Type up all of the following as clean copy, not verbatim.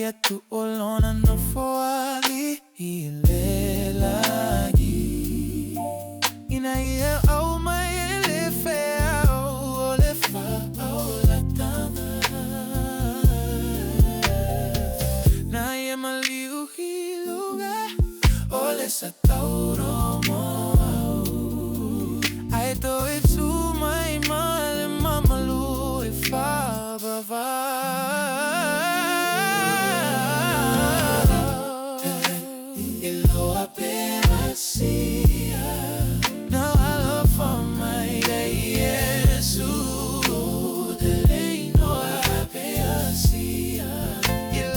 ia tu olona no foali ile lagi. Ina ia au mai ele fea ole fa la tana. Na ia maliu hiluga ole sa tauro mo. Ai to itu mai male mamalu e fa bava. Now I love for my Jesus. They know I pay a see. You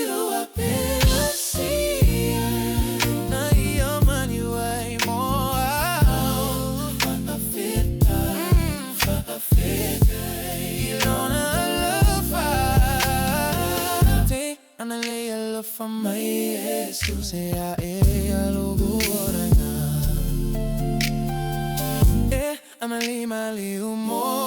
know I pay a see. Now your money way more. You know I love Ana leia love for my Jesus. Sea alogologo. Ana li mali humor.